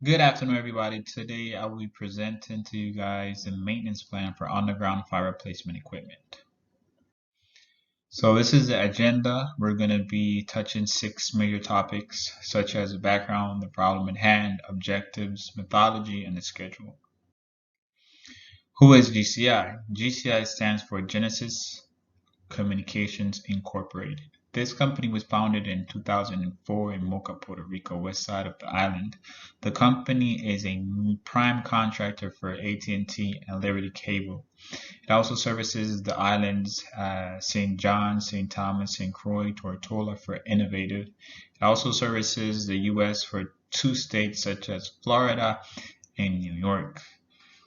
Good afternoon, everybody. Today I will be presenting to you guys the maintenance plan for underground fire replacement equipment. So this is the agenda. We're going to be touching six major topics such as the background, the problem at hand, objectives, methodology, and the schedule. Who is GCI? GCI stands for Genesis Communications Incorporated. This company was founded in 2004 in Mocha, Puerto Rico, west side of the island. The company is a prime contractor for AT&T and Liberty Cable. It also services the islands St. John, St. Thomas, St. Croix, Tortola for Innovative. It also services the U.S. for two states such as Florida and New York.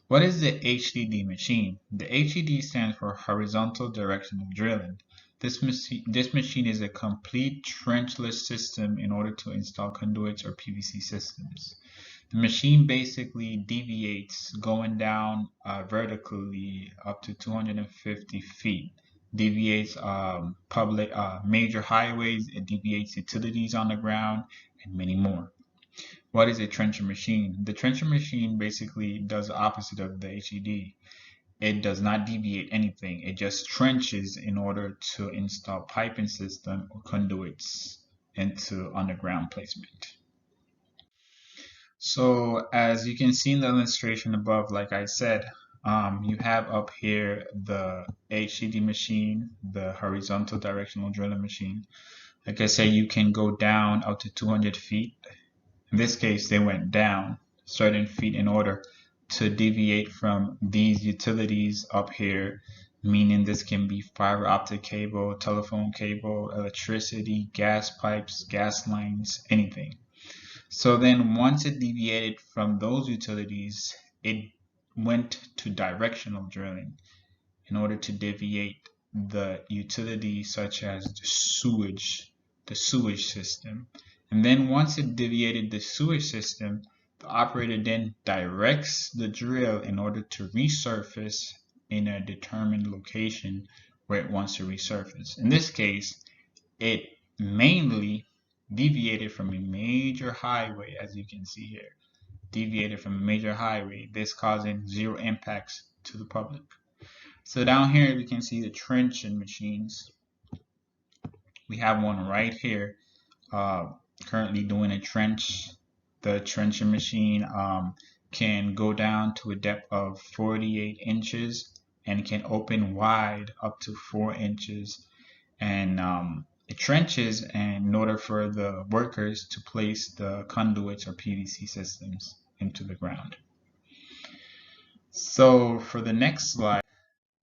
What is the HDD machine? The HDD stands for horizontal directional drilling. This machine is a complete trenchless system in order to install conduits or PVC systems. The machine basically deviates going down vertically up to 250 feet. Deviates public major highways, it deviates utilities on the ground, and many more. What is a trencher machine? The trencher machine basically does the opposite of the HED. It does not deviate anything. It just trenches in order to install piping system or conduits into underground placement. So as you can see in the illustration above, like I said, you have up here the HED machine, the horizontal directional drilling machine. Like I said, you can go down up to 200 feet. In this case, they went down certain feet in order to deviate from these utilities up here, meaning this can be fiber optic cable, telephone cable, electricity, gas pipes, gas lines, anything. So then once it deviated from those utilities, it went to directional drilling in order to deviate the utilities such as the sewage system. And then once it deviated the sewage system, the operator then directs the drill in order to resurface in a determined location where it wants to resurface. In this case, it mainly deviated from a major highway, as you can see here. Deviated from a major highway, this causing zero impacts to the public. So down here we can see the trenching machines. We have one right here currently doing a trench. The trenching machine can go down to a depth of 48 inches and can open wide up to 4 inches. And it trenches in order for the workers to place the conduits or PVC systems into the ground. So for the next slide,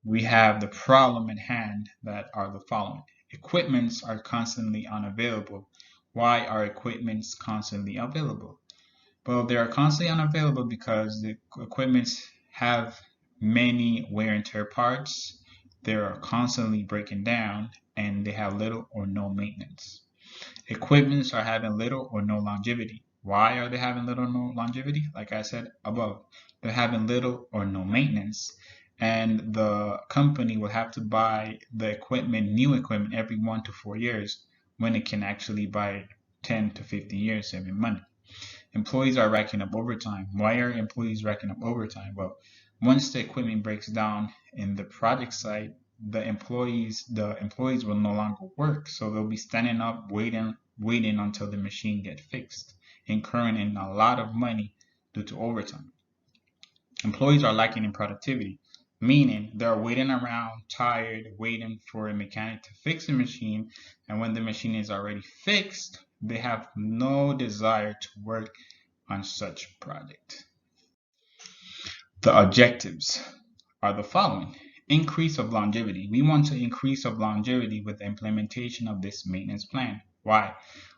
we have the problem at hand that are the following. Equipments are constantly unavailable. Why are equipments constantly available? Well, they are constantly unavailable because the equipments have many wear and tear parts. They are constantly breaking down and they have little or no maintenance. Equipments are having little or no longevity. Why are they having little or no longevity? Like I said above, they're having little or no maintenance, and the company will have to buy the equipment, new equipment, every 1 to 4 years when it can actually buy 10 to 50 years saving money. Employees are racking up overtime. Why are employees racking up overtime? Well, once the equipment breaks down in the project site, the employees will no longer work, so they'll be standing up waiting until the machine gets fixed, incurring in a lot of money due to overtime. Employees are lacking in productivity, meaning they're waiting around, tired, waiting for a mechanic to fix the machine, and when the machine is already fixed, they have no desire to work on such project. The objectives are the following. Increase of longevity. We want to increase of longevity with the implementation of this maintenance plan. Why?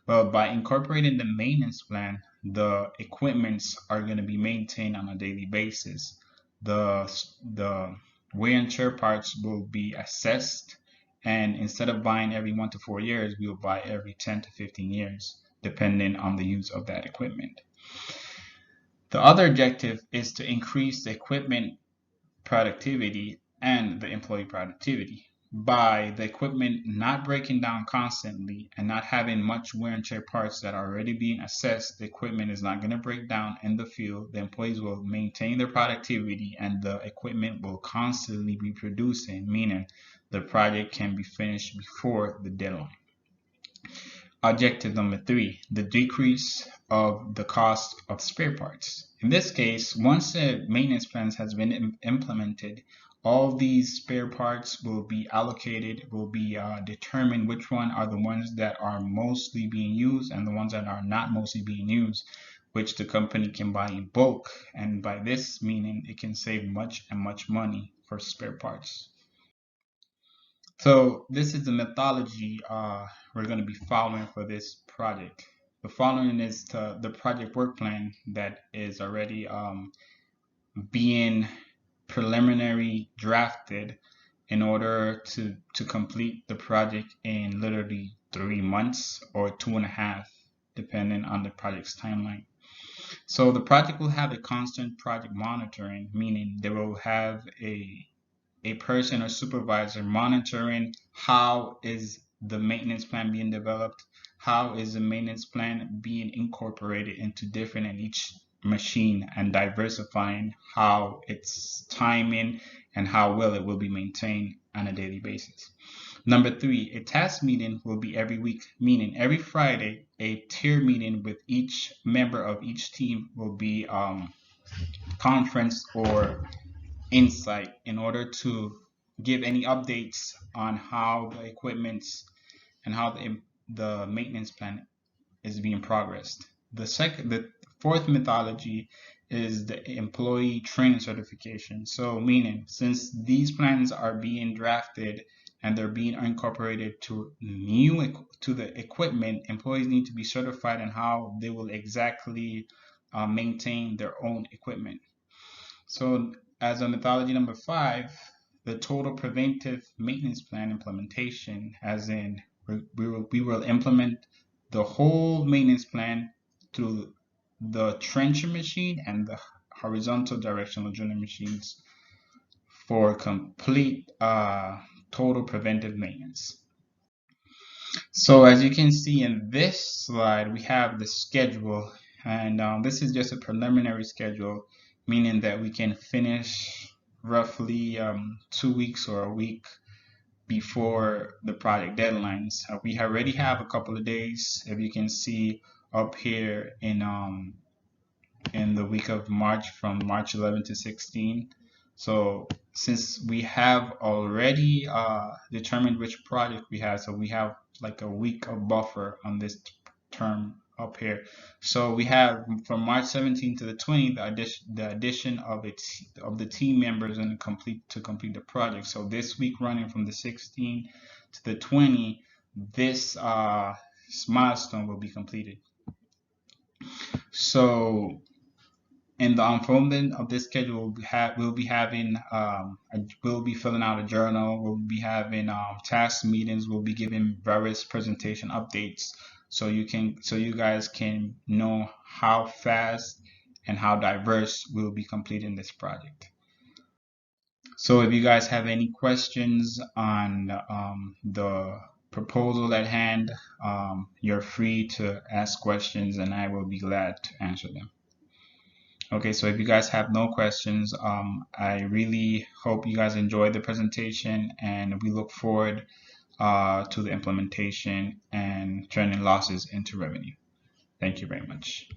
Well, by incorporating the maintenance plan, the equipments are going to be maintained on a daily basis. The wear and tear parts will be assessed, and instead of buying every 1 to 4 years, we will buy every 10 to 15 years, depending on the use of that equipment. The other objective is to increase the equipment productivity and the employee productivity. by the equipment not breaking down constantly and not having much wear and tear parts that are already being assessed. The equipment is not going to break down in the field. The employees will maintain their productivity and the equipment will constantly be producing, meaning the project can be finished before the deadline. Objective number 3, the decrease of the cost of spare parts. In this case, once the maintenance plans has been implemented, all these spare parts will be allocated, will be determined which one are the ones that are mostly being used and the ones that are not mostly being used, which the company can buy in bulk. And by this meaning, it can save much and much money for spare parts. So this is the methodology we're going to be following for this project. The following is the project work plan that is already being preliminary drafted in order to complete the project in literally 3 months or 2.5, depending on the project's timeline. So the project will have a constant project monitoring, meaning they will have a person or supervisor monitoring how is the maintenance plan being developed, how is the maintenance plan being incorporated into different in each machine, and diversifying how it's timing and how well it will be maintained on a daily basis. Number 3, a task meeting will be every week, meaning every Friday, a tier meeting with each member of each team will be conference or insight in order to give any updates on how the equipment's and how the maintenance plan is being progressed. The fourth methodology is the employee training certification. So meaning since these plans are being drafted and they're being incorporated to the equipment, employees need to be certified in how they will exactly maintain their own equipment. So as a methodology number 5, the total preventive maintenance plan implementation, as in we will implement the whole maintenance plan through the trencher machine and the horizontal directional drilling machines for complete total preventive maintenance. So as you can see in this slide, we have the schedule, and this is just a preliminary schedule, meaning that we can finish roughly 2 weeks or a week before the project deadlines. We already have a couple of days, if you can see up here in the week of March, from March 11 to 16. So since we have already determined which project we have, so we have like a week of buffer on this term up here. So we have from March 17 to the 20th the addition of the team members and complete the project. So this week running from the 16th to the 20th, this milestone will be completed. So in the unfoldment of this schedule, we'll be having we'll be filling out a journal. We'll be having task meetings. We'll be giving various presentation updates, so you guys can know how fast and how diverse we'll be completing this project. So if you guys have any questions on the proposal at hand, you're free to ask questions, and I will be glad to answer them. Okay, so if you guys have no questions, I really hope you guys enjoyed the presentation, and we look forward to the implementation and turning losses into revenue. Thank you very much.